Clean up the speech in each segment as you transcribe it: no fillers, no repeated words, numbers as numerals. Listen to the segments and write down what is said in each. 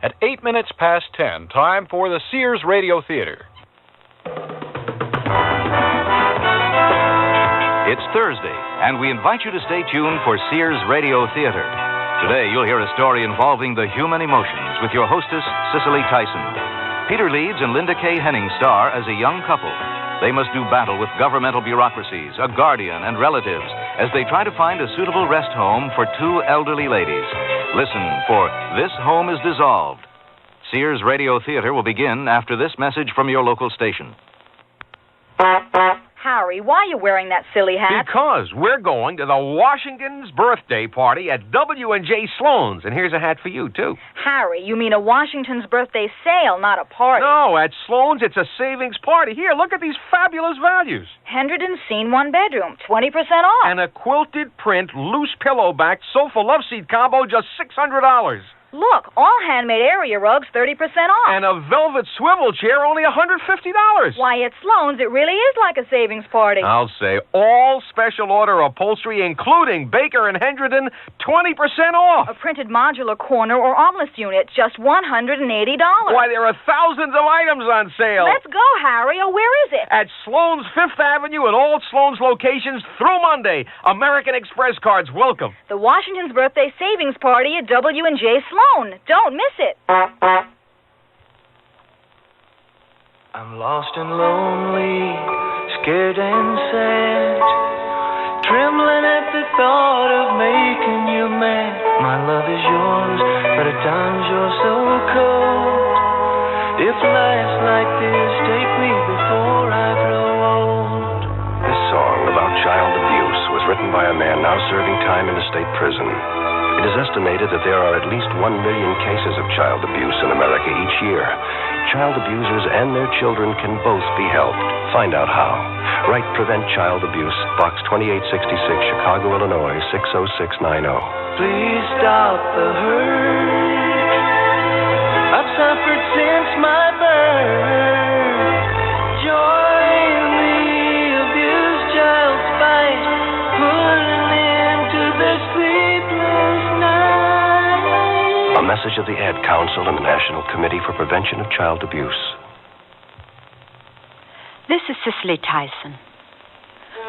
at 8 minutes past 10, time for the Sears Radio Theater. It's Thursday, and we invite you to stay tuned for Sears Radio Theater. Today, you'll hear a story involving the human emotions with your hostess, Cicely Tyson. Peter Leeds and Linda K. Henning star as a young couple. They must do battle with governmental bureaucracies, a guardian, and relatives as they try to find a suitable rest home for two elderly ladies. Listen for This Home is Dissolved. Sears Radio Theater will begin after this message from your local station. Harry, why are you wearing that silly hat? Because we're going to the Washington's birthday party at W&J Sloan's, and here's a hat for you, too. Harry, you mean a Washington's birthday sale, not a party. No, at Sloan's, it's a savings party. Here, look at these fabulous values. Hendredon Scene one bedroom, 20% off. And a quilted print, loose pillow-back sofa love seat combo, just $600. Look, all handmade area rugs, 30% off. And a velvet swivel chair, only $150. Why, at Sloan's, it really is like a savings party. I'll say all special order upholstery, including Baker and Hendredon, 20% off. A printed modular corner or omelette unit, just $180. Why, there are thousands of items on sale. Let's go, Harry. Oh, where is it? At Sloan's 5th Avenue and all Sloan's locations through Monday. American Express cards welcome. The Washington's birthday savings party at W&J Sloan. Don't miss it. I'm lost and lonely, scared and sad, trembling at the thought of making you mad. My love is yours, but at times you're so cold. If life's like this, take me before I grow old. This song about child abuse was written by a man now serving time in a state prison. It is estimated that there are at least 1 million cases of child abuse in America each year. Child abusers and their children can both be helped. Find out how. Write Prevent Child Abuse, Box 2866, Chicago, Illinois, 60690. Please stop the hurt I've suffered since my birth. Join the abused child's fight. Put an end to the sleepless night. A message of the Ad Council and the National Committee for Prevention of Child Abuse. This is Cicely Tyson.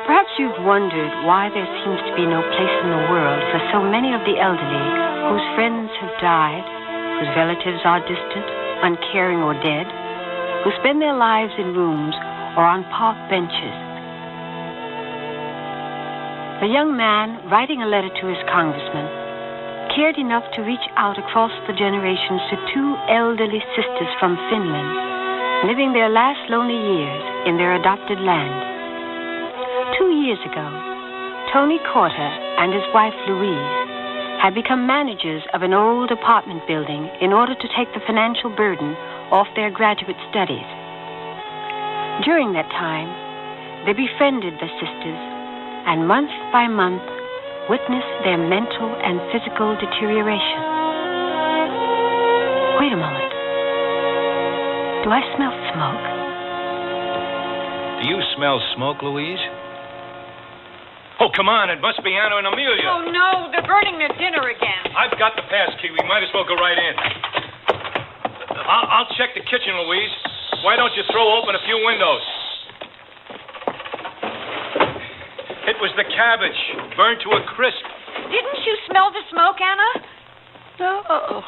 Perhaps you've wondered why there seems to be no place in the world for so many of the elderly whose friends have died, whose relatives are distant, uncaring or dead, who spend their lives in rooms or on park benches. A young man writing a letter to his congressman cared enough to reach out across the generations to two elderly sisters from Finland, living their last lonely years in their adopted land. 2 years ago, Tony Corter and his wife Louise had become managers of an old apartment building in order to take the financial burden off their graduate studies. During that time, they befriended the sisters and month by month witnessed their mental and physical deterioration. Wait a moment. Do I smell smoke? Do you smell smoke, Louise? Oh, come on. It must be Anna and Amelia. Oh, no. They're burning their dinner again. I've got the pass key. We might as well go right in. I'll check the kitchen, Louise. Why don't you throw open a few windows? It was the cabbage, burned to a crisp. Didn't you smell the smoke, Anna? No.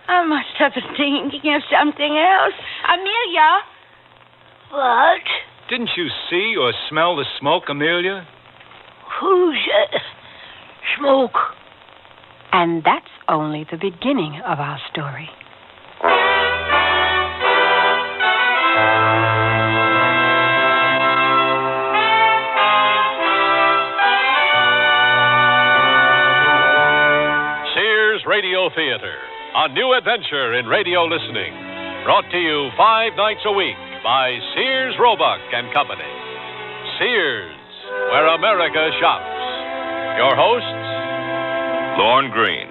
I must have been thinking of something else. Amelia? What? Didn't you see or smell the smoke, Amelia? Who's smoke? And that's only the beginning of our story. Sears Radio Theater, a new adventure in radio listening. Brought to you 5 nights a week by Sears Roebuck and Company. Sears, where America shops. Your hosts, Lorne Green.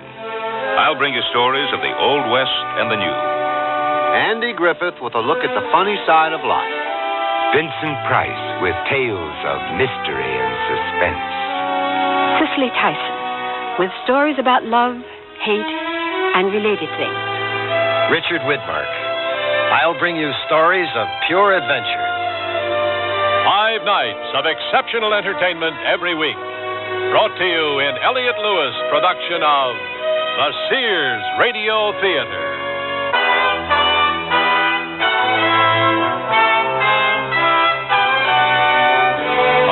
I'll bring you stories of the Old West and the New. Andy Griffith with a look at the funny side of life. Vincent Price with tales of mystery and suspense. Cicely Tyson with stories about love, hate, and related things. Richard Widmark. I'll bring you stories of pure adventure. 5 nights of exceptional entertainment every week. Brought to you in Elliott Lewis production of the Sears Radio Theater.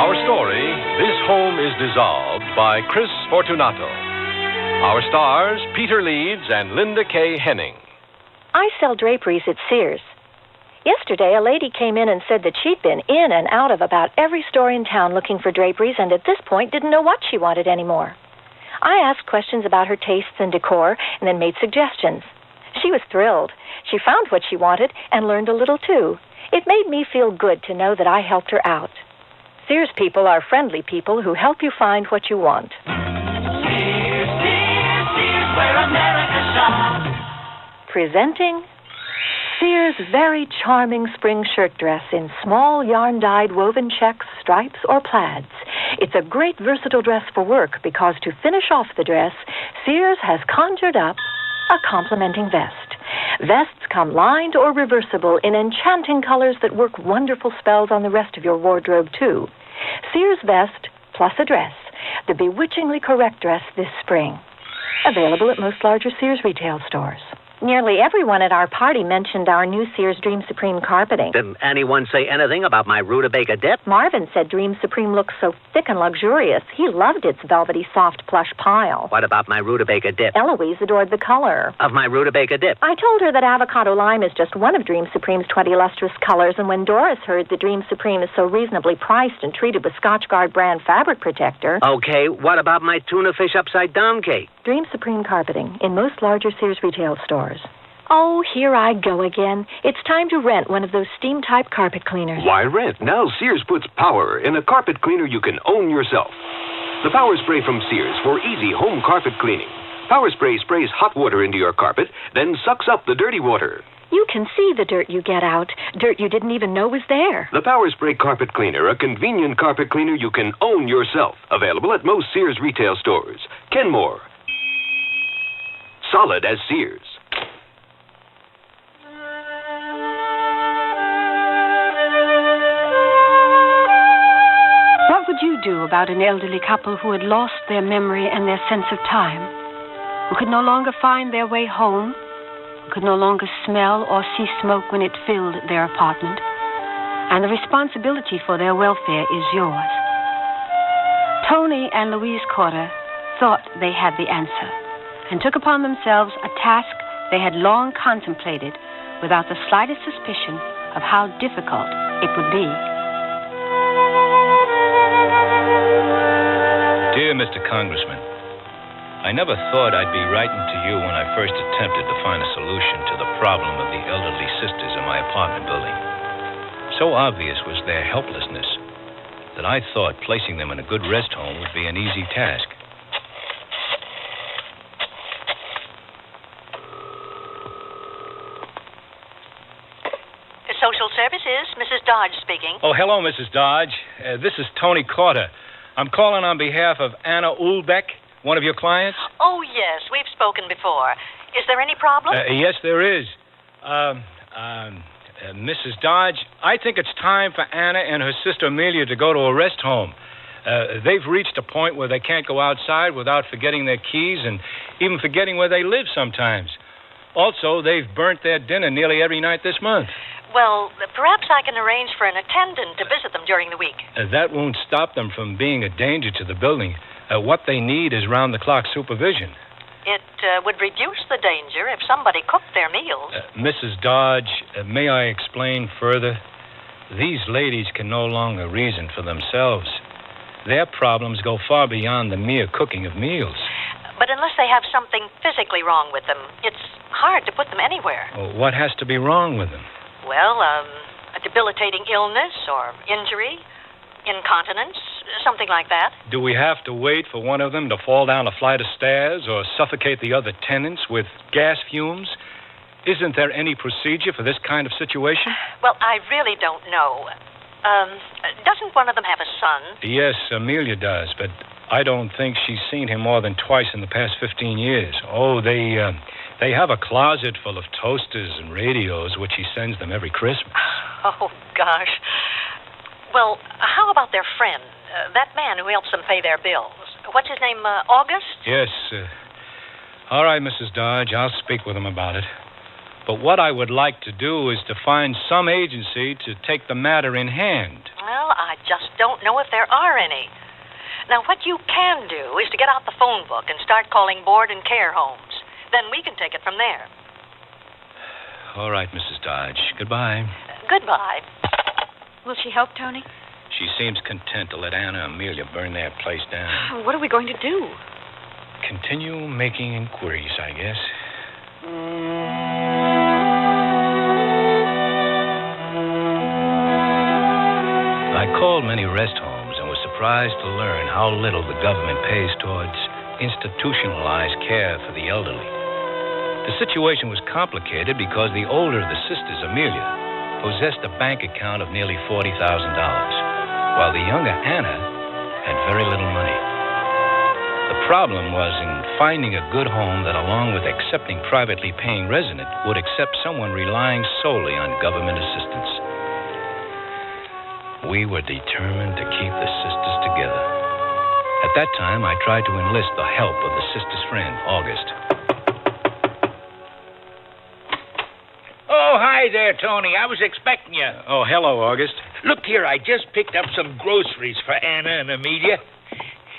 Our story, This Home is Dissolved, by Chris Fortunato. Our stars, Peter Leeds and Linda K. Henning. I sell draperies at Sears. Yesterday, a lady came in and said that she'd been in and out of about every store in town looking for draperies and at this point didn't know what she wanted anymore. I asked questions about her tastes and decor and then made suggestions. She was thrilled. She found what she wanted and learned a little, too. It made me feel good to know that I helped her out. Sears people are friendly people who help you find what you want. Sears, Sears, Sears, where America shops. Presenting Sears' very charming spring shirt dress in small yarn-dyed woven checks, stripes, or plaids. It's a great versatile dress for work because to finish off the dress, Sears has conjured up a complementing vest. Vests come lined or reversible in enchanting colors that work wonderful spells on the rest of your wardrobe, too. Sears vest plus a dress, the bewitchingly correct dress this spring. Available at most larger Sears retail stores. Nearly everyone at our party mentioned our new Sears Dream Supreme carpeting. Did anyone say anything about my rutabaga dip? Marvin said Dream Supreme looks so thick and luxurious. He loved its velvety, soft, plush pile. What about my rutabaga dip? Eloise adored the color of my rutabaga dip. I told her that avocado lime is just one of Dream Supreme's 20 lustrous colors, and when Doris heard that Dream Supreme is so reasonably priced and treated with Scotchgard brand fabric protector... Okay, what about my tuna fish upside down cake? Dream Supreme carpeting in most larger Sears retail stores. Oh, here I go again. It's time to rent one of those steam-type carpet cleaners. Why rent? Now Sears puts power in a carpet cleaner you can own yourself. The Power Spray from Sears for easy home carpet cleaning. Power Spray sprays hot water into your carpet, then sucks up the dirty water. You can see the dirt you get out. Dirt you didn't even know was there. The Power Spray Carpet Cleaner, a convenient carpet cleaner you can own yourself. Available at most Sears retail stores. Kenmore. Solid as Sears. What would you do about an elderly couple who had lost their memory and their sense of time, who could no longer find their way home, who could no longer smell or see smoke when it filled their apartment, and the responsibility for their welfare is yours? Tony and Louise Corder thought they had the answer and took upon themselves a task they had long contemplated without the slightest suspicion of how difficult it would be. Dear Mr. Congressman, I never thought I'd be writing to you when I first attempted to find a solution to the problem of the elderly sisters in my apartment building. So obvious was their helplessness that I thought placing them in a good rest home would be an easy task. Social Services, Mrs. Dodge speaking. Oh, hello, Mrs. Dodge. This is Tony Corder. I'm calling on behalf of Anna Ulbeck, one of your clients. Oh, yes, we've spoken before. Is there any problem? Yes, there is. Mrs. Dodge, I think it's time for Anna and her sister Amelia to go to a rest home. They've reached a point where they can't go outside without forgetting their keys and even forgetting where they live sometimes. Also, they've burnt their dinner nearly every night this month. Well, perhaps I can arrange for an attendant to visit them during the week. That won't stop them from being a danger to the building. What they need is round-the-clock supervision. It would reduce the danger if somebody cooked their meals. Mrs. Dodge, may I explain further? These ladies can no longer reason for themselves. Their problems go far beyond the mere cooking of meals. But unless they have something physically wrong with them, it's hard to put them anywhere. What has to be wrong with them? Well, a debilitating illness or injury, incontinence, something like that. Do we have to wait for one of them to fall down a flight of stairs or suffocate the other tenants with gas fumes? Isn't there any procedure for this kind of situation? Well, I really don't know. Doesn't one of them have a son? Yes, Amelia does, but I don't think she's seen him more than twice in the past 15 years. Oh, they They have a closet full of toasters and radios, which he sends them every Christmas. Oh, gosh. Well, how about their friend? That man who helps them pay their bills. What's his name, August? Yes. All right, Mrs. Dodge, I'll speak with him about it. But what I would like to do is to find some agency to take the matter in hand. Well, I just don't know if there are any. Now, what you can do is to get out the phone book and start calling board and care homes. Then we can take it from there. All right, Mrs. Dodge. Goodbye. Goodbye. Will she help, Tony? She seems content to let Anna and Amelia burn their place down. What are we going to do? Continue making inquiries, I guess. I called many rest homes and was surprised to learn how little the government pays towards institutionalized care for the elderly. The situation was complicated because the older of the sisters, Amelia, possessed a bank account of nearly $40,000, while the younger Anna had very little money. The problem was in finding a good home that, along with accepting privately paying resident, would accept someone relying solely on government assistance. We were determined to keep the sisters together. At that time, I tried to enlist the help of the sister's friend, August. Oh, hi there, Tony. I was expecting you. Oh, hello, August. Look here, I just picked up some groceries for Anna and Amelia.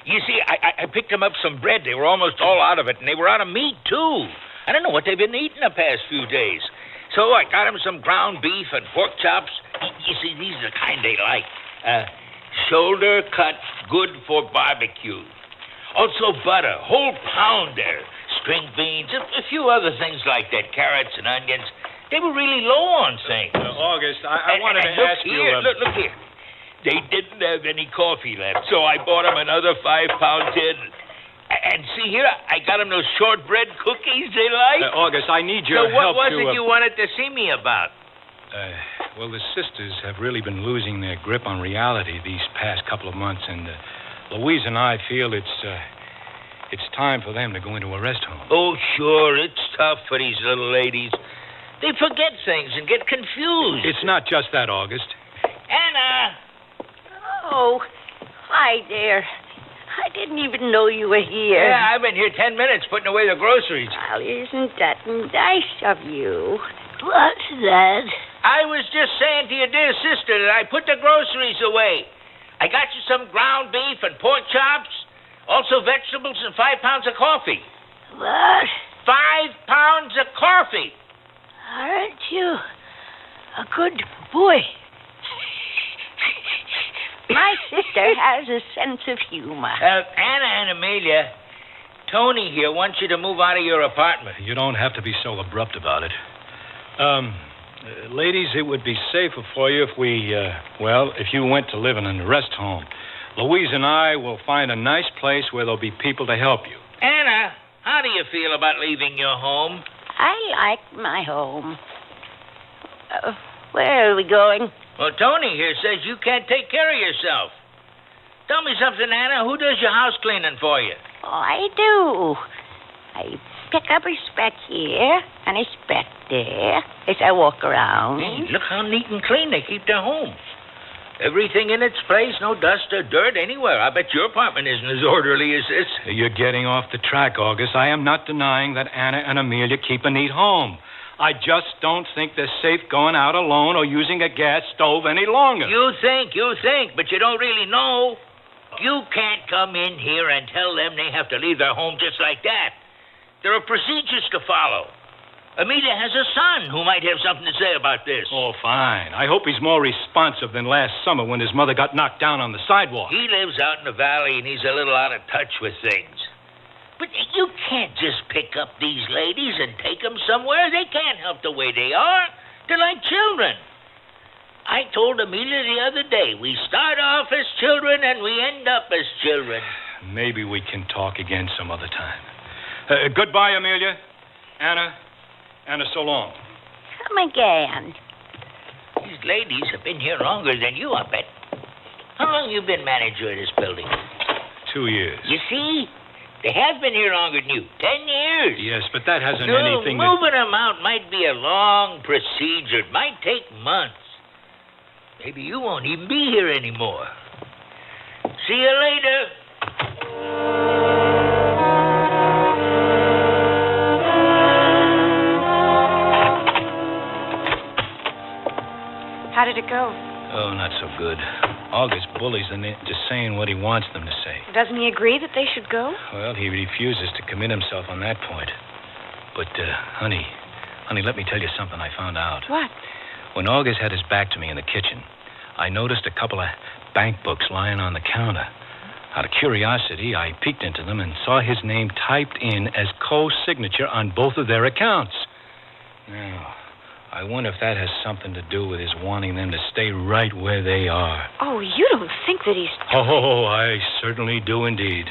You see, I picked them up some bread. They were almost all out of it, and they were out of meat, too. I don't know what they've been eating the past few days. So I got them some ground beef and pork chops. You see, these are the kind they like. Shoulder cut, good for barbecue. Also butter, whole pound there. String beans, a few other things like that, carrots and onions. They were really low on things. August, I wanted to ask you... Look here. They didn't have any coffee left, so I bought them another 5-pound tin. And see here, I got them those shortbread cookies they like. August, I need your help. So what was it you wanted to see me about? Well, the sisters have really been losing their grip on reality these past couple of months, and Louise and I feel it's time for them to go into a rest home. Oh, sure, it's tough for these little ladies. They forget things and get confused. It's not just that, August. Anna! Oh, hi there. I didn't even know you were here. Yeah, I've been here 10 minutes putting away the groceries. Well, isn't that nice of you? What's that? I was just saying to your dear sister that I put the groceries away. I got you some ground beef and pork chops, also vegetables and 5 pounds of coffee. What? 5 pounds of coffee. Aren't you a good boy? My sister has a sense of humor. Anna and Amelia, Tony here wants you to move out of your apartment. You don't have to be so abrupt about it. Ladies, it would be safer for you if if you went to live in a rest home. Louise and I will find a nice place where there'll be people to help you. Anna, how do you feel about leaving your home? I like my home. Where are we going? Well, Tony here says you can't take care of yourself. Tell me something, Anna. Who does your house cleaning for you? Oh, I do. I pick up a speck here and a speck there as I walk around. Hey, look how neat and clean they keep their home. Everything in its place, no dust or dirt anywhere. I bet your apartment isn't as orderly as this. You're getting off the track, August. I am not denying that Anna and Amelia keep a neat home. I just don't think they're safe going out alone or using a gas stove any longer. You think, but you don't really know. You can't come in here and tell them they have to leave their home just like that. There are procedures to follow. Amelia has a son who might have something to say about this. Oh, fine. I hope he's more responsive than last summer when his mother got knocked down on the sidewalk. He lives out in the valley and he's a little out of touch with things. But you can't just pick up these ladies and take them somewhere. They can't help the way they are. They're like children. I told Amelia the other day, we start off as children and we end up as children. Maybe we can talk again some other time. Goodbye, Amelia. Anna, so long. Come again. These ladies have been here longer than you, I bet. How long you been manager of this building? 2 years. You see? They have been here longer than you. 10 years. Yes, but that hasn't No, anything moving them out might be a long procedure. It might take months. Maybe you won't even be here anymore. See you later. How did it go? Oh, not so good. August bullies them into saying what he wants them to say. Doesn't he agree that they should go? Well, he refuses to commit himself on that point. But, honey, let me tell you something I found out. What? When August had his back to me in the kitchen, I noticed a couple of bank books lying on the counter. Out of curiosity, I peeked into them and saw his name typed in as co-signature on both of their accounts. Now, I wonder if that has something to do with his wanting them to stay right where they are. Oh, you don't think that he's... Oh, I certainly do indeed.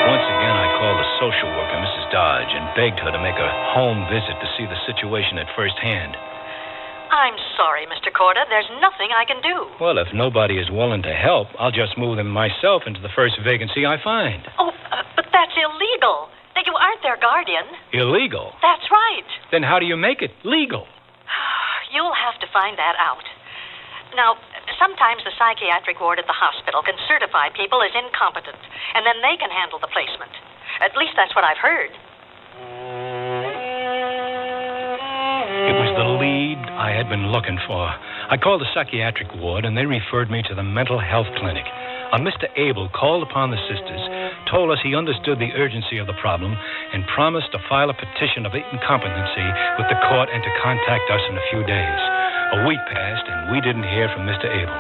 Once again, I called the social worker, Mrs. Dodge, and begged her to make a home visit to see the situation at first hand. I'm sorry, Mr. Corda. There's nothing I can do. Well, if nobody is willing to help, I'll just move them myself into the first vacancy I find. Oh, but that's illegal. You aren't their guardian. Illegal? That's right. Then how do you make it legal? You'll have to find that out. Now, sometimes the psychiatric ward at the hospital can certify people as incompetent, and then they can handle the placement. At least that's what I've heard. It was the lead I had been looking for. I called the psychiatric ward, and they referred me to the mental health clinic. Mr. Abel called upon the sisters, told us he understood the urgency of the problem, and promised to file a petition of incompetency with the court and to contact us in a few days. A week passed, and we didn't hear from Mr. Abel.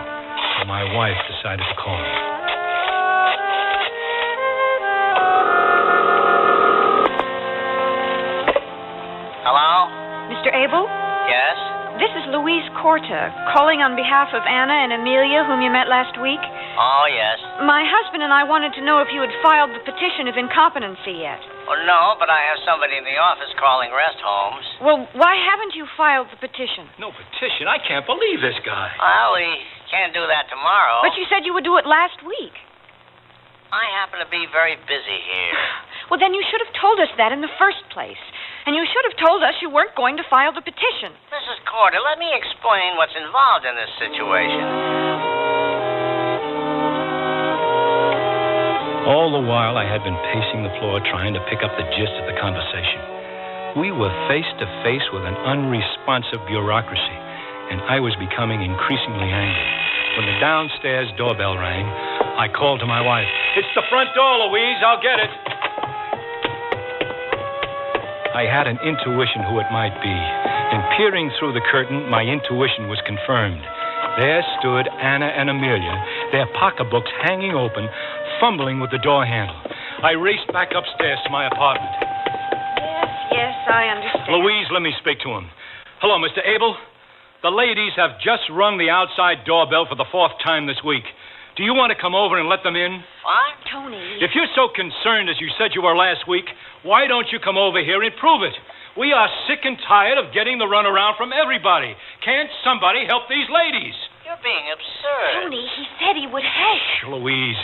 So my wife decided to call him. Hello? Mr. Abel? Yes? This is Louise Corta, calling on behalf of Anna and Amelia, whom you met last week. Oh, yes. My husband and I wanted to know if you had filed the petition of incompetency yet. Well, no, but I have somebody in the office calling rest homes. Well, why haven't you filed the petition? No petition? I can't believe this guy. Well, we can't do that tomorrow. But you said you would do it last week. I happen to be very busy here. Well, then you should have told us that in the first place. And you should have told us you weren't going to file the petition. Mrs. Corder, let me explain what's involved in this situation. All the while, I had been pacing the floor trying to pick up the gist of the conversation. We were face to face with an unresponsive bureaucracy, and I was becoming increasingly angry. When the downstairs doorbell rang, I called to my wife. "It's the front door, Louise. I'll get it." I had an intuition who it might be, and peering through the curtain, my intuition was confirmed. There stood Anna and Amelia, their pocketbooks hanging open, fumbling with the door handle. I raced back upstairs to my apartment. Yes, I understand. Louise, let me speak to him. Hello, Mr. Abel. The ladies have just rung the outside doorbell for the 4th time this week. Do you want to come over and let them in? What? Tony. If you're so concerned as you said you were last week, why don't you come over here and prove it? We are sick and tired of getting the runaround from everybody. Can't somebody help these ladies? You're being absurd. Tony, he said he would help. Shh, Louise.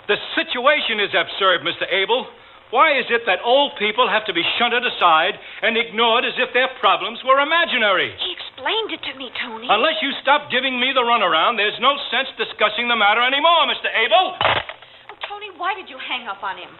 The situation is absurd, Mr. Abel. Why is it that old people have to be shunted aside and ignored as if their problems were imaginary? He explained it to me, Tony. Unless you stop giving me the runaround, there's no sense discussing the matter anymore, Mr. Abel. Oh, Tony, why did you hang up on him?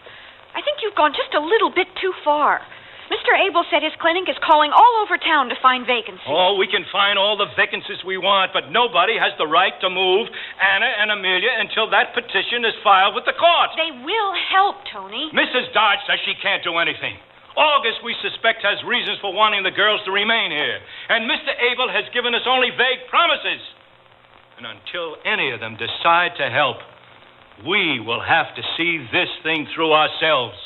I think you've gone just a little bit too far. Mr. Abel said his clinic is calling all over town to find vacancies. Oh, we can find all the vacancies we want, but nobody has the right to move Anna and Amelia until that petition is filed with the court. They will help, Tony. Mrs. Dodge says she can't do anything. August, we suspect, has reasons for wanting the girls to remain here. And Mr. Abel has given us only vague promises. And until any of them decide to help, we will have to see this thing through ourselves.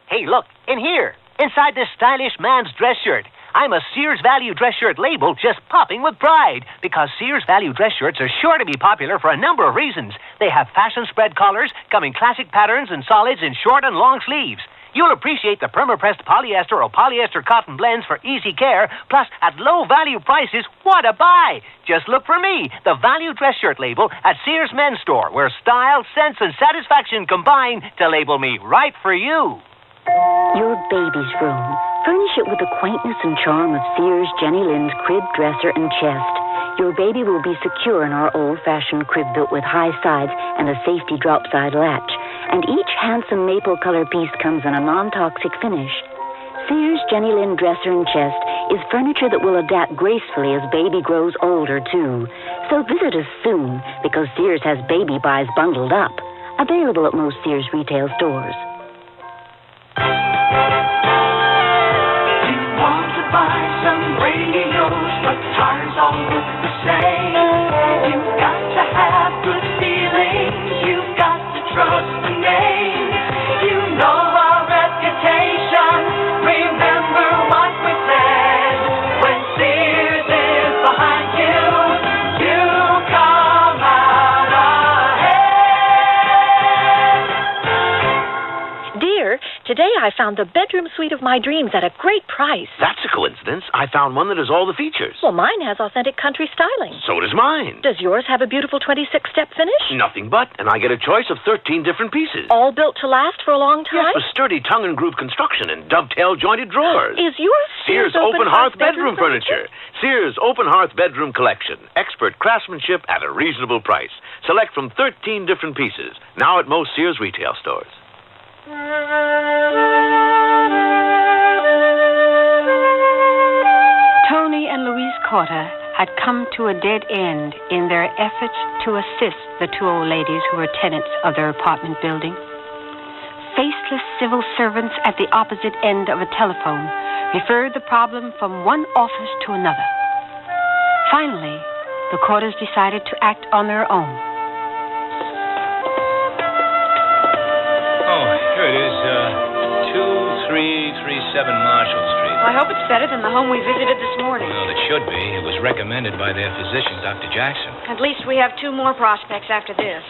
Hey, look, in here, inside this stylish man's dress shirt. I'm a Sears Value dress shirt label just popping with pride because Sears Value dress shirts are sure to be popular for a number of reasons. They have fashion spread collars, come in classic patterns and solids in short and long sleeves. You'll appreciate the perma-pressed polyester or polyester cotton blends for easy care, plus at low-value prices. What a buy! Just look for me, the value dress shirt label at Sears Men's Store, where style, sense, and satisfaction combine to label me right for you. Your baby's room. Furnish it with the quaintness and charm of Sears Jenny Lind's crib, dresser, and chest. Your baby will be secure in our old-fashioned crib built with high sides and a safety drop-side latch. And each handsome maple color piece comes in a non-toxic finish. Sears Jenny Lind dresser and chest is furniture that will adapt gracefully as baby grows older, too. So visit us soon, because Sears has baby buys bundled up. Available at most Sears retail stores. You want to buy some radios, but tires all look the same. You've got to have good feelings. You've got to trust the name. You know our reputation. Remember what we said. When Sears is behind you, you come out ahead. Dear, today I found the bedroom suite of my dreams at a great price. That's a coincidence. I found one that has all the features. Well, mine has authentic country styling. So does mine. Does yours have a beautiful 26-step finish? Nothing but, and I get a choice of 13 different pieces. All built to last for a long time? Yes, with sturdy tongue and groove construction and dovetail jointed drawers. Is yours Sears Open Hearth Bedroom Furniture? Sears Open Hearth Bedroom Collection. Expert craftsmanship at a reasonable price. Select from 13 different pieces. Now at most Sears retail stores. Tony and Louise Cotter had come to a dead end in their efforts to assist the two old ladies who were tenants of their apartment building. Faceless civil servants at the opposite end of a telephone referred the problem from one office to another. Finally, the Cotters decided to act on their own. Oh, here it is, 2337 Marshall Street. Well, I hope it's better than the home we visited this morning. Well, it should be. It was recommended by their physician, Dr. Jackson. At least we have 2 more prospects after this.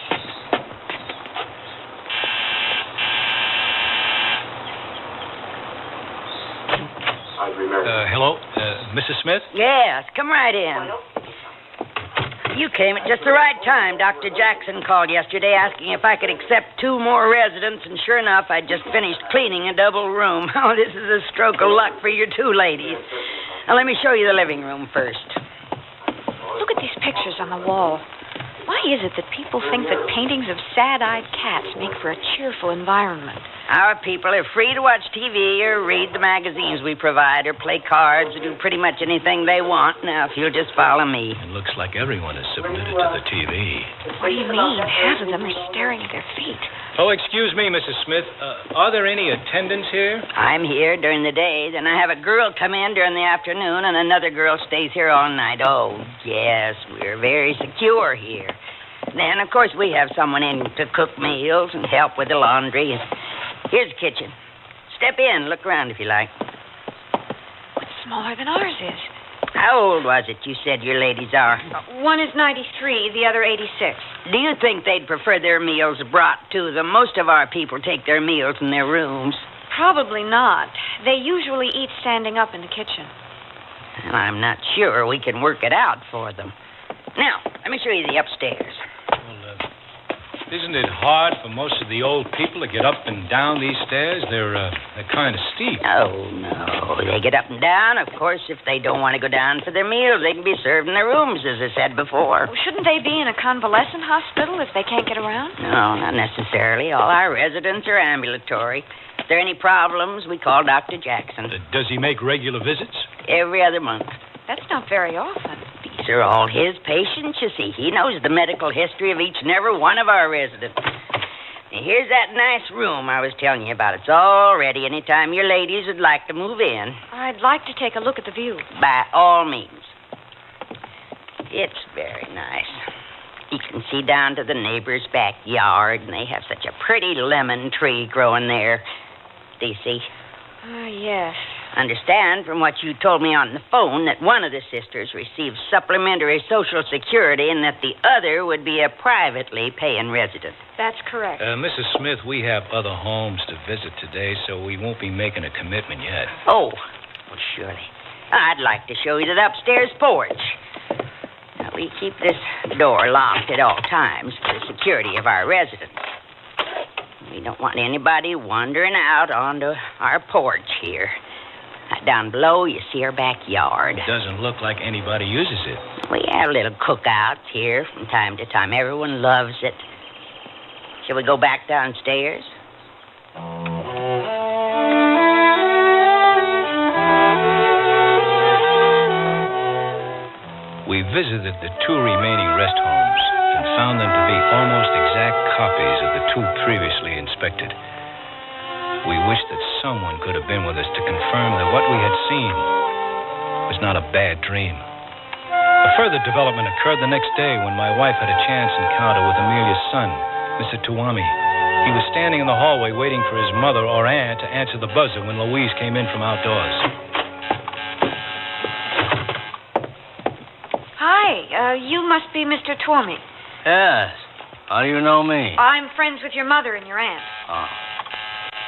Hello, Mrs. Smith? Yes, come right in. You came at just the right time. Dr. Jackson called yesterday asking if I could accept 2 more residents, and sure enough, I'd just finished cleaning a double room. Oh, this is a stroke of luck for your 2 ladies. Now, let me show you the living room first. Look at these pictures on the wall. Why is it that people think that paintings of sad-eyed cats make for a cheerful environment? Our people are free to watch TV or read the magazines we provide or play cards or do pretty much anything they want. Now, if you'll just follow me. It looks like everyone is submitted to the TV. What do you mean? Half of them are staring at their feet. Oh, excuse me, Mrs. Smith. Are there any attendants here? I'm here during the day. Then I have a girl come in during the afternoon, and another girl stays here all night. Oh, yes, we're very secure here. Then, of course, we have someone in to cook meals and help with the laundry. And here's the kitchen. Step in. Look around if you like. It's smaller than ours is. How old was it you said your ladies are? One is 93, the other 86. Do you think they'd prefer their meals brought to them? Most of our people take their meals in their rooms. Probably not. They usually eat standing up in the kitchen. Well, I'm not sure we can work it out for them. Now, let me show you the upstairs. Isn't it hard for most of the old people to get up and down these stairs? They're kind of steep. Oh, no. They get up and down. Of course, if they don't want to go down for their meals, they can be served in their rooms, as I said before. Well, shouldn't they be in a convalescent hospital if they can't get around? No, not necessarily. All our residents are ambulatory. If there are any problems, we call Dr. Jackson. Does he make regular visits? Every other month. That's not very often. These are all his patients, you see. He knows the medical history of each and every one of our residents. Now, here's that nice room I was telling you about. It's all ready anytime your ladies would like to move in. I'd like to take a look at the view. By all means. It's very nice. You can see down to the neighbor's backyard, and they have such a pretty lemon tree growing there. Do you see? Yes. Understand from what you told me on the phone that one of the sisters received supplementary Social Security and that the other would be a privately paying resident. That's correct. Mrs. Smith, we have other homes to visit today, so we won't be making a commitment yet. Oh, well, surely. I'd like to show you that upstairs porch. Now, we keep this door locked at all times for the security of our residents. We don't want anybody wandering out onto our porch here. Down below, you see our backyard. It doesn't look like anybody uses it. We have little cookouts here from time to time. Everyone loves it. Shall we go back downstairs? We visited the 2 remaining rest homes and found them to be almost exact copies of the 2 previously inspected. We wished that someone could have been with us to confirm that what we had seen was not a bad dream. A further development occurred the next day when my wife had a chance encounter with Amelia's son, Mr. Tuami. He was standing in the hallway waiting for his mother or aunt to answer the buzzer when Louise came in from outdoors. Hi, you must be Mr. Tuami. Yes. How do you know me? I'm friends with your mother and your aunt. Oh.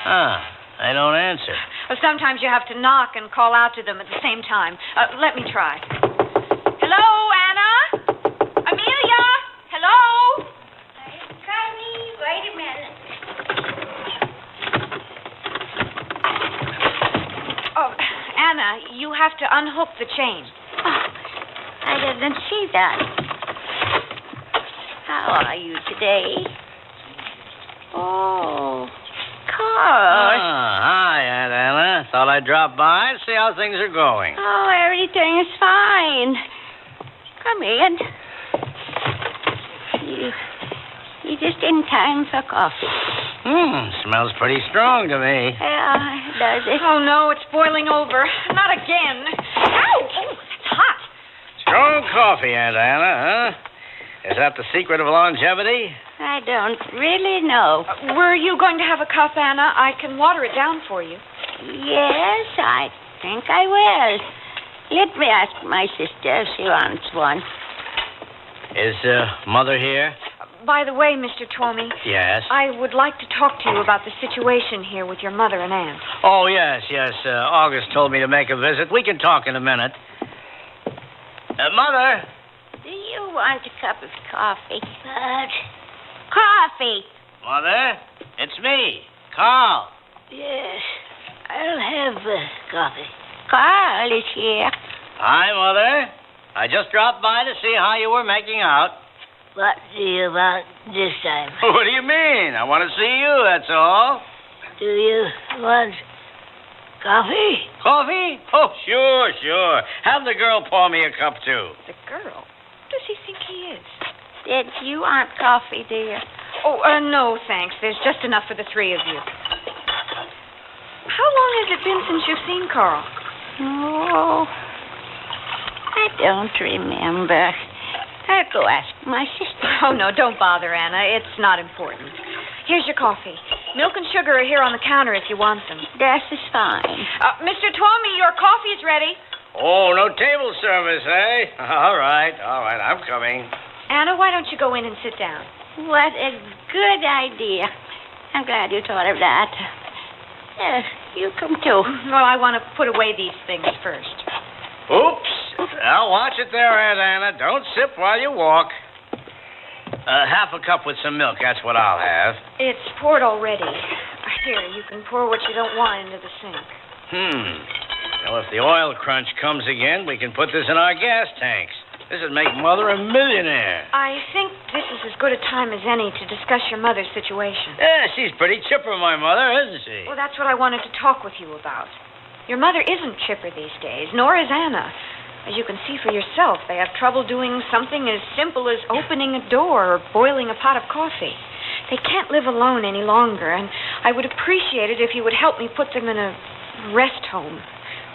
I don't answer. Well, sometimes you have to knock and call out to them at the same time. Let me try. Hello, Anna? Amelia? Hello? Connie, wait a minute. Oh, Anna, you have to unhook the chain. Oh, I didn't see that. How are you today? Oh, Carl. Hi, Aunt Anna. Thought I'd drop by and see how things are going. Oh, everything is fine. Come in. You just in time for coffee. Smells pretty strong to me. Yeah, does it? Oh, no, it's boiling over. Not again. Ow! Oh, it's hot. Strong coffee, Aunt Anna, huh? Is that the secret of longevity? I don't really know. Were you going to have a cup, Anna? I can water it down for you. Yes, I think I will. Let me ask my sister if she wants one. Is Mother here? By the way, Mr. Tuami. Yes? I would like to talk to you about the situation here with your mother and aunt. Oh, yes. August told me to make a visit. We can talk in a minute. Mother? Do you want a cup of coffee? Coffee. Mother? It's me, Carl. Yes, I'll have coffee. Carl is here. Hi, Mother. I just dropped by to see how you were making out. What do you want this time? What do you mean? I want to see you, that's all. Do you want coffee? Coffee? Oh, sure. Have the girl pour me a cup, too. The girl? Who does he think he is? Did you want coffee, dear? Oh, no, thanks. There's just enough for the 3 of you. How long has it been since you've seen Carl? Oh, I don't remember. I'll go ask my sister. Oh, no, don't bother, Anna. It's not important. Here's your coffee. Milk and sugar are here on the counter if you want them. That is fine. Mr. Tuami, your coffee is ready. Oh, no table service, eh? All right, I'm coming. Anna, why don't you go in and sit down? What a good idea. I'm glad you thought of that. You come too. Well, I want to put away these things first. Oops. Now, watch it there, Aunt Anna. Don't sip while you walk. Half a cup with some milk, that's what I'll have. It's poured already. Here, you can pour what you don't want into the sink. Well, if the oil crunch comes again, we can put this in our gas tanks. This would make Mother a millionaire. I think this is as good a time as any to discuss your mother's situation. Yeah, she's pretty chipper, my mother, isn't she? Well, that's what I wanted to talk with you about. Your mother isn't chipper these days, nor is Anna. As you can see for yourself, they have trouble doing something as simple as opening a door or boiling a pot of coffee. They can't live alone any longer, and I would appreciate it if you would help me put them in a rest home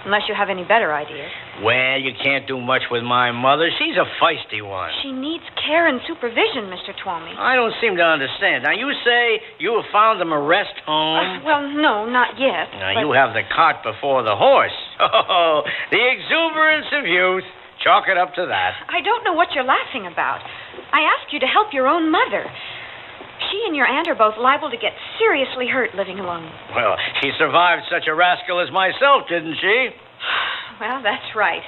Unless you have any better ideas. Well, you can't do much with my mother. She's a feisty one. She needs care and supervision, Mr. Twomey. I don't seem to understand. Now, you say you have found them a rest home? Well, no, not yet. Now, but... you have the cart before the horse. Oh, the exuberance of youth. Chalk it up to that. I don't know what you're laughing about. I asked you to help your own mother. She and your aunt are both liable to get seriously hurt living alone. Well, she survived such a rascal as myself, didn't she? Well, that's right.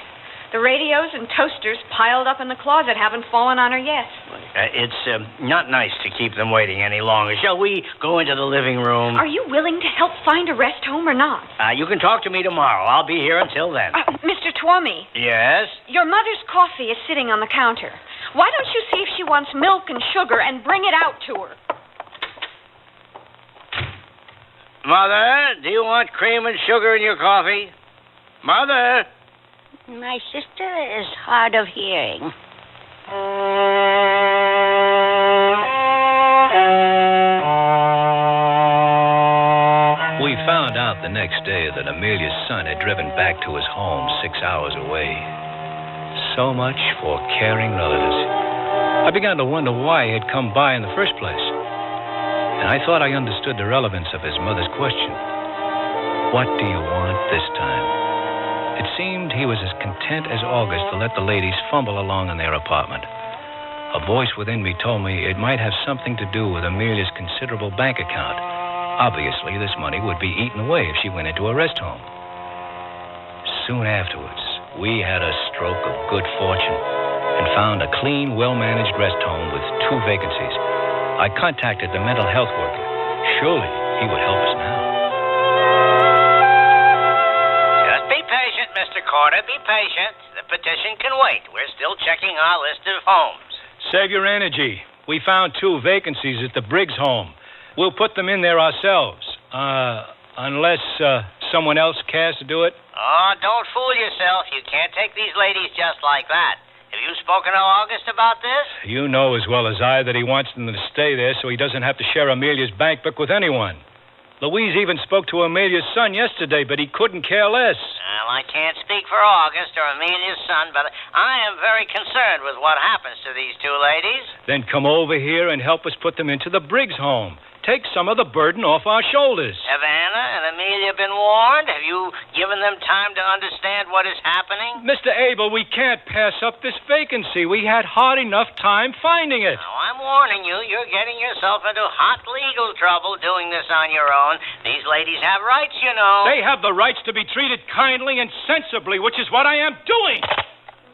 The radios and toasters piled up in the closet haven't fallen on her yet. It's not nice to keep them waiting any longer. Shall we go into the living room? Are you willing to help find a rest home or not? You can talk to me tomorrow. I'll be here until then. Mr. Twomey. Yes? Your mother's coffee is sitting on the counter. Why don't you see if she wants milk and sugar and bring it out to her? Mother, do you want cream and sugar in your coffee? Mother? My sister is hard of hearing. We found out the next day that Amelia's son had driven back to his home 6 hours away. So much for caring relatives. I began to wonder why he had come by in the first place. And I thought I understood the relevance of his mother's question. What do you want this time? It seemed he was as content as August to let the ladies fumble along in their apartment. A voice within me told me it might have something to do with Amelia's considerable bank account. Obviously, this money would be eaten away if she went into a rest home. Soon afterwards, we had a stroke of good fortune and found a clean, well-managed rest home with 2 vacancies. I contacted the mental health worker. Surely he would help us now. Just be patient, Mr. Carter. Be patient. The petition can wait. We're still checking our list of homes. Save your energy. We found 2 vacancies at the Briggs home. We'll put them in there ourselves. Unless someone else cares to do it. Oh, don't fool yourself. You can't take these ladies just like that. Have you spoken to August about this? You know as well as I that he wants them to stay there so he doesn't have to share Amelia's bank book with anyone. Louise even spoke to Amelia's son yesterday, but he couldn't care less. Well, I can't speak for August or Amelia's son, but I am very concerned with what happens to these 2 ladies. Then come over here and help us put them into the Briggs home. Take some of the burden off our shoulders. Have Anna and Amelia been warned? Have you given them time to understand what is happening? Mr. Abel, we can't pass up this vacancy. We had hard enough time finding it. Now, I'm warning you, you're getting yourself into hot legal trouble doing this on your own. These ladies have rights, you know. They have the rights to be treated kindly and sensibly, which is what I am doing.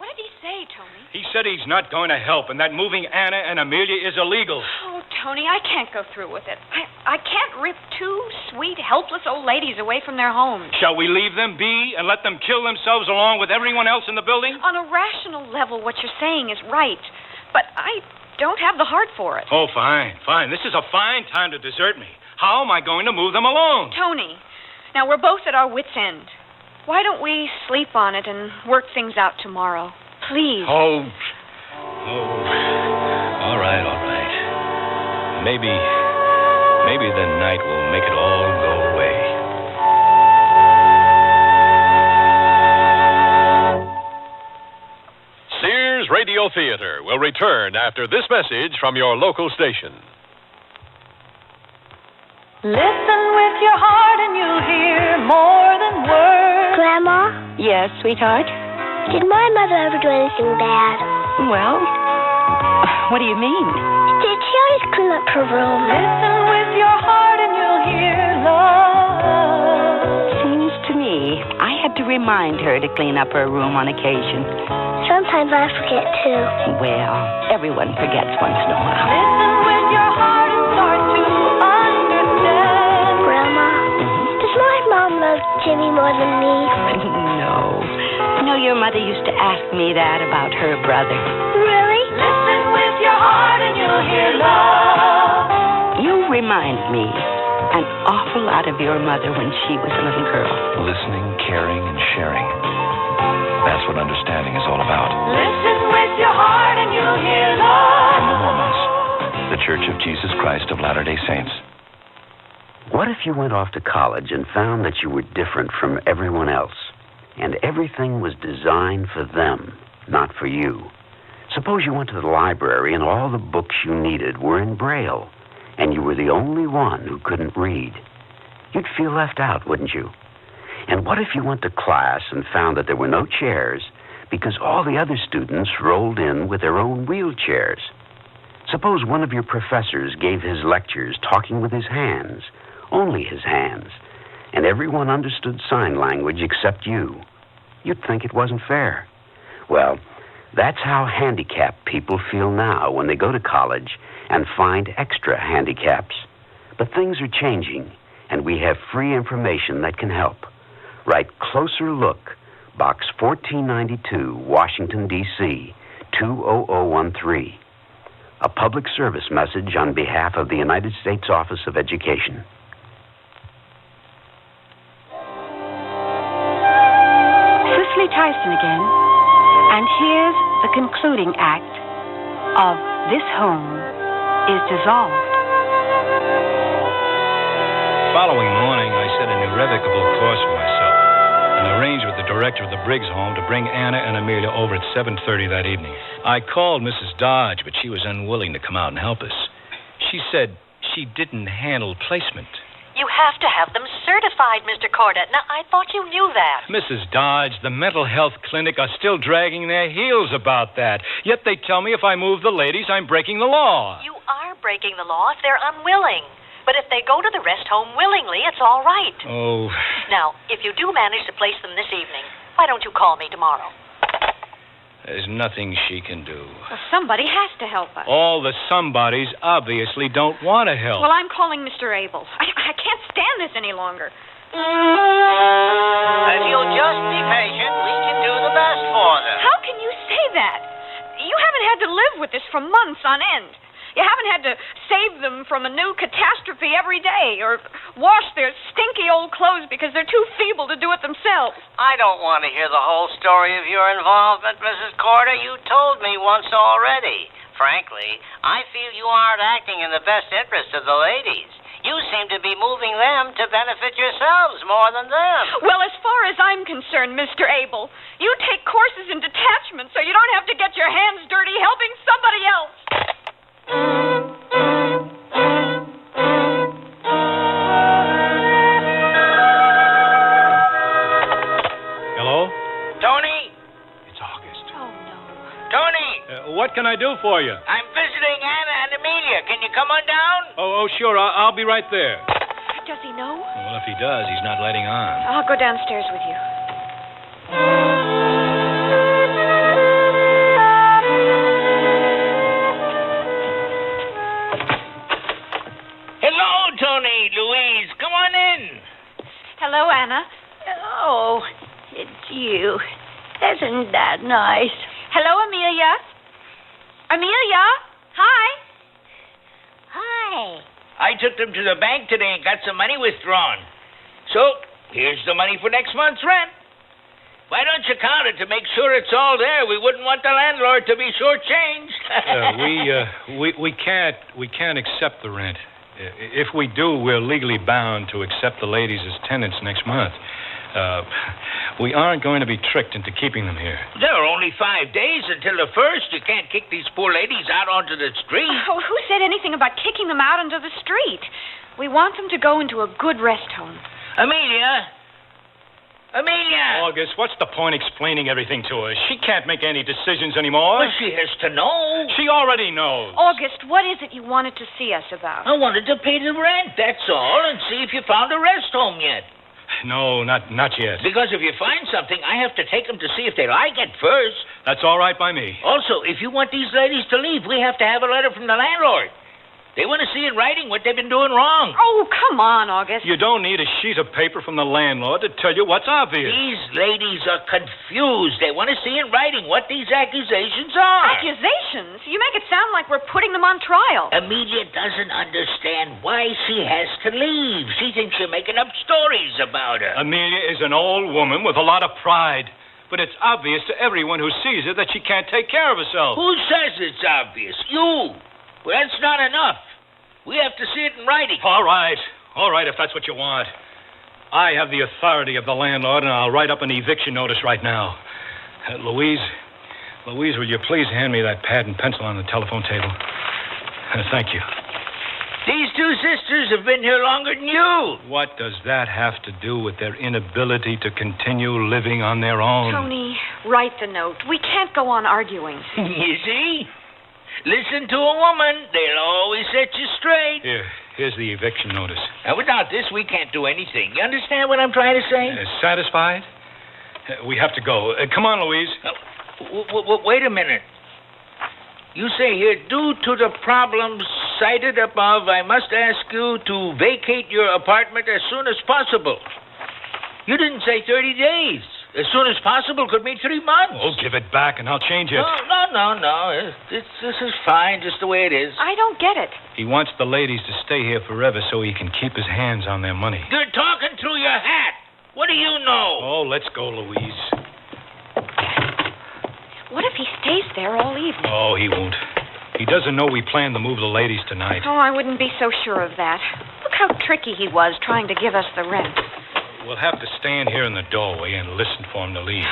What did he say, Tony? He said he's not going to help and that moving Anna and Amelia is illegal. Oh, Tony, I can't go through with it. I can't rip 2 sweet, helpless old ladies away from their homes. Shall we leave them be and let them kill themselves along with everyone else in the building? On a rational level, what you're saying is right. But I don't have the heart for it. Oh, fine. This is a fine time to desert me. How am I going to move them along? Tony, now we're both at our wits' end. Why don't we sleep on it and work things out tomorrow? Please. Oh. All right. Maybe the night will make it all go away. Sears Radio Theater will return after this message from your local station. Listen with your heart and you'll hear more than words. Grandma? Yes, sweetheart? Did my mother ever do anything bad? Well, what do you mean? Did she always clean up her room? Listen with your heart and you'll hear love. Seems to me I had to remind her to clean up her room on occasion. Sometimes I forget, too. Well, everyone forgets once in a while. Listen with your heart and start to understand. Grandma, does my mom love Jimmy more than me? No. I know your mother used to ask me that about her brother. Really? Listen with your heart and you'll hear love. You remind me an awful lot of your mother when she was a little girl. Listening, caring, and sharing. That's what understanding is all about. Listen with your heart and you'll hear love. From the Mormons, the Church of Jesus Christ of Latter-day Saints. What if you went off to college and found that you were different from everyone else? And everything was designed for them, not for you. Suppose you went to the library and all the books you needed were in Braille, and you were the only one who couldn't read. You'd feel left out, wouldn't you? And what if you went to class and found that there were no chairs because all the other students rolled in with their own wheelchairs? Suppose one of your professors gave his lectures talking with his hands, only his hands, and everyone understood sign language except you. You'd think it wasn't fair. Well, that's how handicapped people feel now when they go to college and find extra handicaps. But things are changing, and we have free information that can help. Write Closer Look, Box 1492, Washington, D.C., 20013. A public service message on behalf of the United States Office of Education. Cicely Tyson again, and here's the concluding act of This Home is Dissolved. Following morning, I set an irrevocable course for myself and arranged with the director of the Briggs home to bring Anna and Amelia over at 7:30 that evening. I called Mrs. Dodge, but she was unwilling to come out and help us. She said she didn't handle placement. You have to have them certified, Mr. Cordet. Now, I thought you knew that. Mrs. Dodge, the mental health clinic are still dragging their heels about that. Yet they tell me if I move the ladies, I'm breaking the law. You are breaking the law if they're unwilling. But if they go to the rest home willingly, it's all right. Oh. Now, if you do manage to place them this evening, why don't you call me tomorrow? There's nothing she can do. Well, somebody has to help us. All the somebodies obviously don't want to help. Well, I'm calling Mr. Abel. I can't stand this any longer. If you'll just be patient, we can do the best for them. How can you say that? You haven't had to live with this for months on end. You haven't had to save them from a new catastrophe every day or wash their stinky old clothes because they're too feeble to do it themselves. I don't want to hear the whole story of your involvement, Mrs. Corder. You told me once already. Frankly, I feel you aren't acting in the best interest of the ladies. You seem to be moving them to benefit yourselves more than them. Well, as far as I'm concerned, Mr. Abel, you take courses in detachment so you don't have to get your hands dirty helping somebody else. Hello? Tony? It's August. Oh, no. Tony! What can I do for you? I'm visiting Anna and Amelia. Can you come on down? Oh, sure. I'll be right there. Does he know? Well, if he does, he's not letting on. I'll go downstairs with you. Hello, Tony, Louise. Come on in. Hello, Anna. Oh, it's you. Isn't that nice? Hello, Amelia. Amelia? Hi. Hi. I took them to the bank today and got some money withdrawn. So, here's the money for next month's rent. Why don't you count it to make sure it's all there? We wouldn't want the landlord to be shortchanged. We can't accept the rent. If we do, we're legally bound to accept the ladies as tenants next month. We aren't going to be tricked into keeping them here. There are only 5 days until the 1st. You can't kick these poor ladies out onto the street. Oh, who said anything about kicking them out into the street? We want them to go into a good rest home. Amelia! August, what's the point explaining everything to her? She can't make any decisions anymore. Well, she has to know. She already knows. August, what is it you wanted to see us about? I wanted to pay the rent, that's all, and see if you found a rest home yet. No, not yet. Because if you find something, I have to take them to see if they like it first. That's all right by me. Also, if you want these ladies to leave, we have to have a letter from the landlord. They want to see in writing what they've been doing wrong. Oh, come on, August. You don't need a sheet of paper from the landlord to tell you what's obvious. These ladies are confused. They want to see in writing what these accusations are. Accusations? You make it sound like we're putting them on trial. Amelia doesn't understand why she has to leave. She thinks you're making up stories about her. Amelia is an old woman with a lot of pride. But it's obvious to everyone who sees her that she can't take care of herself. Who says it's obvious? You. Well, that's not enough. We have to see it in writing. All right, if that's what you want. I have the authority of the landlord, and I'll write up an eviction notice right now. Louise, will you please hand me that pad and pencil on the telephone table? Thank you. These two sisters have been here longer than you. What does that have to do with their inability to continue living on their own? Tony, write the note. We can't go on arguing. You see? Listen to a woman. They'll always set you straight. Here's the eviction notice. Now, without this, we can't do anything. You understand what I'm trying to say? Satisfied? We have to go. Come on, Louise. Wait a minute. You say here, due to the problems cited above, I must ask you to vacate your apartment as soon as possible. You didn't say 30 days. As soon as possible could mean 3 months. Oh, give it back and I'll change it. No. This is fine, just the way it is. I don't get it. He wants the ladies to stay here forever so he can keep his hands on their money. You're talking through your hat. What do you know? Oh, let's go, Louise. What if he stays there all evening? Oh, he won't. He doesn't know we plan to move the ladies tonight. Oh, I wouldn't be so sure of that. Look how tricky he was trying to give us the rent. We'll have to stand here in the doorway and listen for him to leave.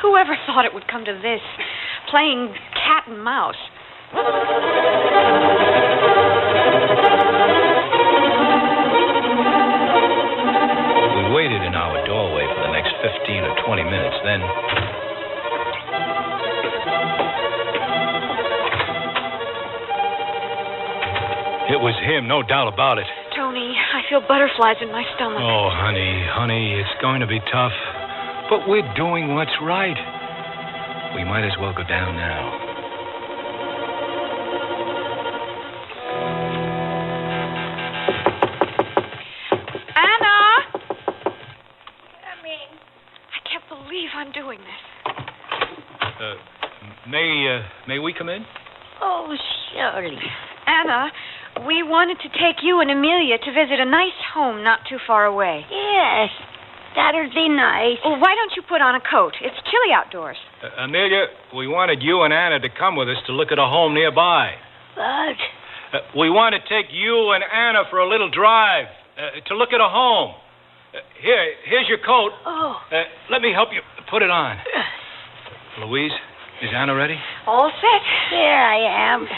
Whoever thought it would come to this? Playing cat and mouse. We waited in our doorway for the next 15 or 20 minutes, then... It was him, no doubt about it. Tony, I feel butterflies in my stomach. Oh, honey, it's going to be tough. But we're doing what's right. We might as well go down now. Anna! I can't believe I'm doing this. May we come in? Oh, surely. Anna, we wanted to take you and Amelia to visit a nice home not too far away. Yes, that'll be nice. Well, why don't you put on a coat? It's chilly outdoors. Amelia, we wanted you and Anna to come with us to look at a home nearby. What? We want to take you and Anna for a little drive to look at a home. Here's your coat. Oh. Let me help you put it on. Louise, is Anna ready? All set. Here I am.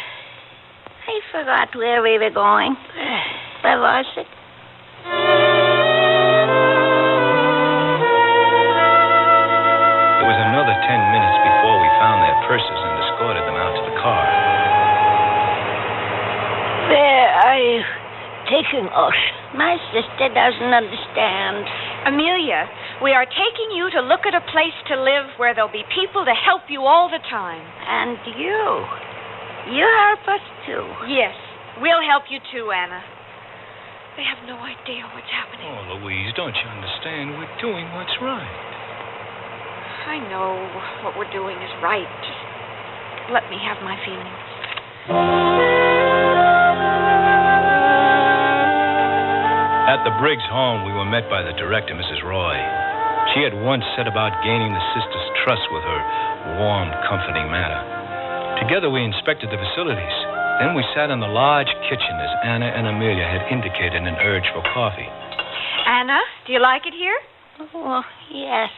I forgot where we were going. Where was it? It was another 10 minutes before we found their purses and escorted them out to the car. Where are you taking us? My sister doesn't understand. Amelia, we are taking you to look at a place to live where there'll be people to help you all the time. And you? You help us, too. Yes, we'll help you, too, Anna. They have no idea what's happening. Oh, Louise, don't you understand? We're doing what's right. I know what we're doing is right. Just let me have my feelings. At the Briggs home, we were met by the director, Mrs. Roy. She had once set about gaining the sisters' trust with her warm, comforting manner. Together, we inspected the facilities. Then we sat in the large kitchen as Anna and Amelia had indicated an urge for coffee. Anna, do you like it here? Oh, yes.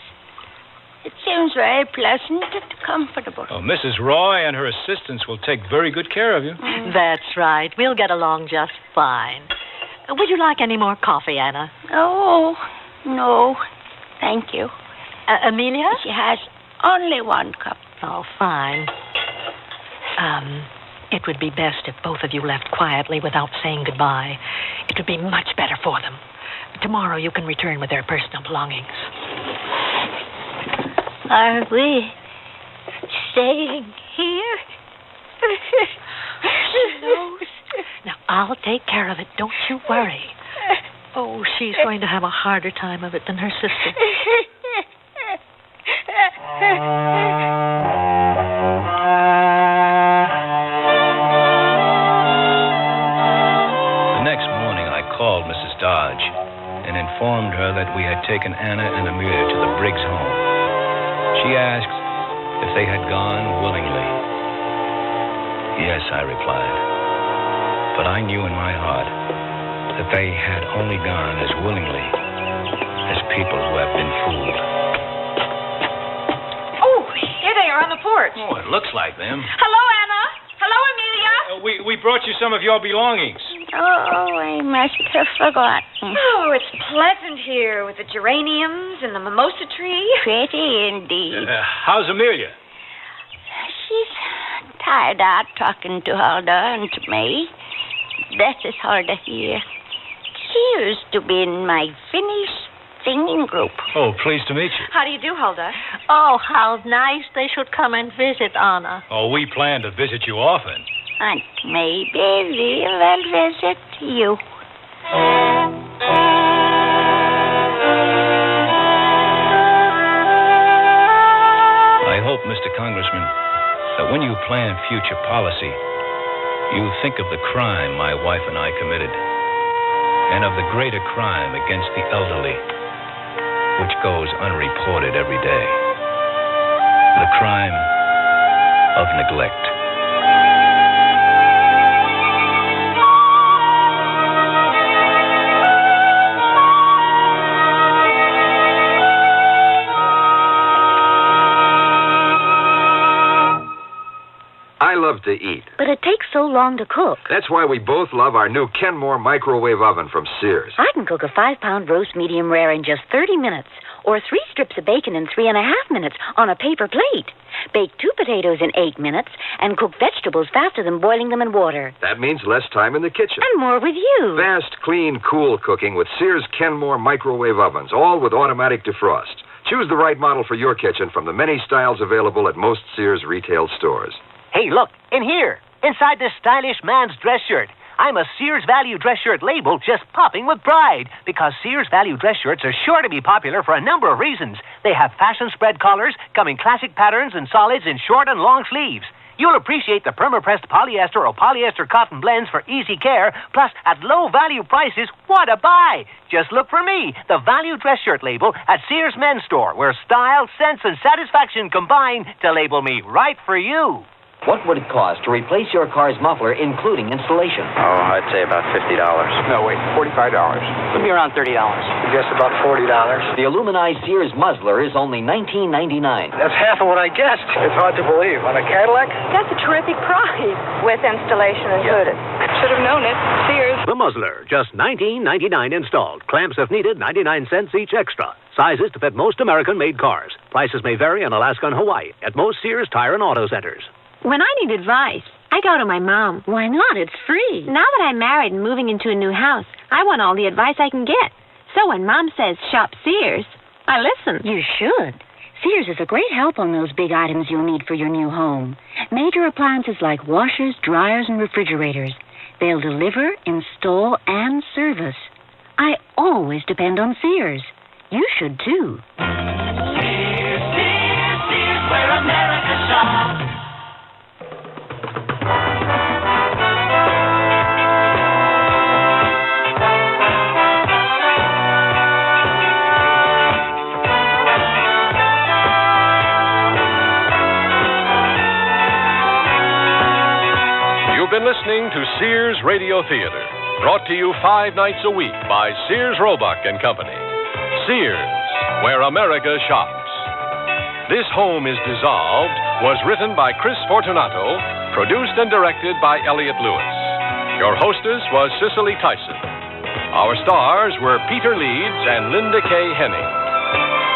It seems very pleasant and comfortable. Oh, Mrs. Roy and her assistants will take very good care of you. That's right. We'll get along just fine. Would you like any more coffee, Anna? Oh, no. Thank you. Amelia? She has only one cup. Oh, fine. It would be best if both of you left quietly without saying goodbye. It would be much better for them. Tomorrow you can return with their personal belongings. Are we staying here? She knows. Now, I'll take care of it. Don't you worry. Oh, she's going to have a harder time of it than her sister. The next morning, I called Mrs. Dodge and informed her that we had taken Anna and Amelia to the Briggs home. She asked if they had gone willingly. Yes, I replied. But I knew in my heart that they had only gone as willingly as people who have been fooled. Oh, here they are on the porch. Oh, it looks like them. Hello, Anna. Hello, Amelia. We brought you some of your belongings. Oh, I must have forgotten. Oh, it's pleasant here with the geraniums and the mimosa tree. Pretty indeed. How's Amelia? She's tired out talking to Huldah and to me. That is Huldah here. She used to be in my Finnish singing group. Oh, pleased to meet you. How do you do, Huldah? Oh, how nice they should come and visit, Anna. Oh, we plan to visit you often. And maybe we'll visit you. I hope, Mr. Congressman, that when you plan future policy, you think of the crime my wife and I committed, and of the greater crime against the elderly, which goes unreported every day. The crime of neglect. I love to eat. But it takes so long to cook. That's why we both love our new Kenmore microwave oven from Sears. I can cook a 5-pound roast medium rare in just 30 minutes, or 3 strips of bacon in 3.5 minutes on a paper plate. Bake 2 potatoes in 8 minutes, and cook vegetables faster than boiling them in water. That means less time in the kitchen. And more with you. Fast, clean, cool cooking with Sears Kenmore microwave ovens, all with automatic defrost. Choose the right model for your kitchen from the many styles available at most Sears retail stores. Hey, look, in here, inside this stylish man's dress shirt. I'm a Sears Value dress shirt label just popping with pride because Sears Value dress shirts are sure to be popular for a number of reasons. They have fashion spread collars, come in classic patterns and solids in short and long sleeves. You'll appreciate the perma-pressed polyester or polyester cotton blends for easy care, plus at low value prices, what a buy! Just look for me, the Value dress shirt label at Sears Men's Store, where style, sense, and satisfaction combine to label me right for you. What would it cost to replace your car's muffler, including installation? Oh, I'd say about $50. No, wait, $45. Would be around $30. Guess about $40. The aluminized Sears muzzler is only $19.99. That's half of what I guessed. It's hard to believe. On a Cadillac? That's a terrific price with installation included. Should have known it. Sears. The muzzler, just $19.99 installed. Clamps if needed, 99 cents each extra. Sizes to fit most American-made cars. Prices may vary in Alaska and Hawaii at most Sears Tire and Auto Centers. When I need advice, I go to my mom. Why not? It's free. Now that I'm married and moving into a new house, I want all the advice I can get. So when Mom says shop Sears, I listen. You should. Sears is a great help on those big items you'll need for your new home. Major appliances like washers, dryers, and refrigerators. They'll deliver, install, and service. I always depend on Sears. You should, too. Sears, Sears, Sears, where America shops. You've been listening to Sears Radio Theater, brought to you 5 nights a week by Sears Roebuck and Company. Sears, where America shops. This Home is Dissolved was written by Chris Fortunato, produced and directed by Elliott Lewis. Your hostess was Cicely Tyson. Our stars were Peter Leeds and Linda K. Henning.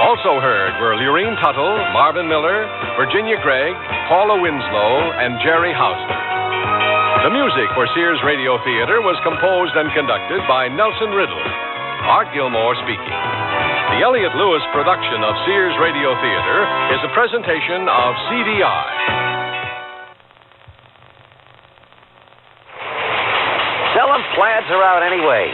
Also heard were Lurene Tuttle, Marvin Miller, Virginia Gregg, Paula Winslow, and Jerry Hausner. The music for Sears Radio Theater was composed and conducted by Nelson Riddle. Art Gilmore speaking. The Elliott Lewis production of Sears Radio Theater is a presentation of CDI. Selling plaids are out anyway.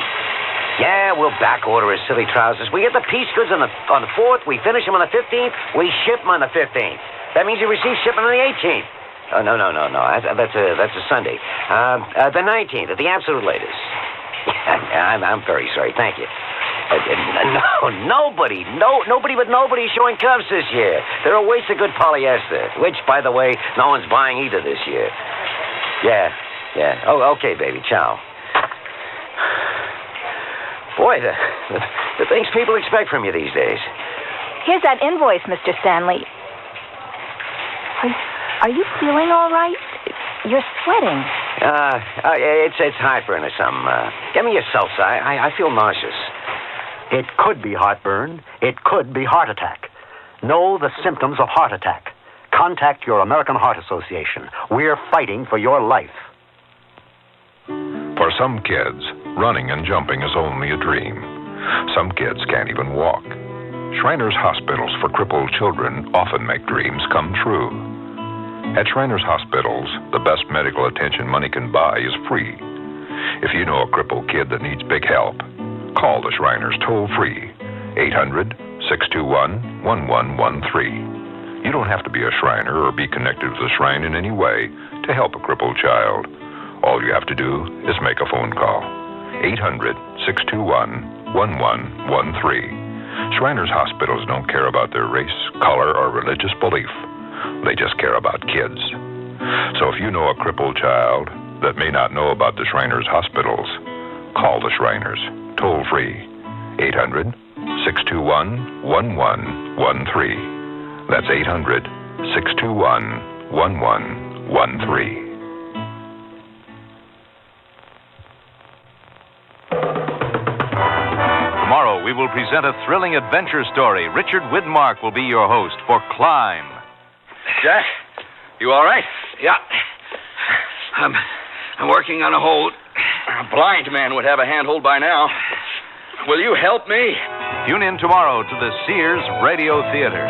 Yeah, we'll back order his silly trousers. We get the piece goods on the 4th, we finish them on the 15th, we ship them on the 15th. That means you receive shipment on the 18th. Oh, no. That's a Sunday. The 19th, at the absolute latest. I'm very sorry. Thank you. Nobody is showing cuffs this year. They're a waste of good polyester, which, by the way, no one's buying either this year. Yeah. Oh, okay, baby. Ciao. Boy, Boy, the things people expect from you these days. Here's that invoice, Mr. Stanley. Are you feeling all right? You're sweating. It's heartburn or something. Get me your salsa. I feel nauseous. It could be heartburn. It could be heart attack. Know the symptoms of heart attack. Contact your American Heart Association. We're fighting for your life. For some kids, running and jumping is only a dream. Some kids can't even walk. Shriners Hospitals for Crippled Children often make dreams come true. At Shriners Hospitals, the best medical attention money can buy is free. If you know a crippled kid that needs big help, call the Shriners toll-free, 800-621-1113. You don't have to be a Shriner or be connected to the Shrine in any way to help a crippled child. All you have to do is make a phone call, 800-621-1113. Shriners Hospitals don't care about their race, color, or religious belief. They just care about kids. So if you know a crippled child that may not know about the Shriners Hospitals, call the Shriners, toll-free, 800-621-1113. That's 800-621-1113. Tomorrow, we will present a thrilling adventure story. Richard Widmark will be your host for Climb. Jack, you all right? Yeah. I'm working on a hold. A blind man would have a handhold by now. Will you help me? Tune in tomorrow to the Sears Radio Theater.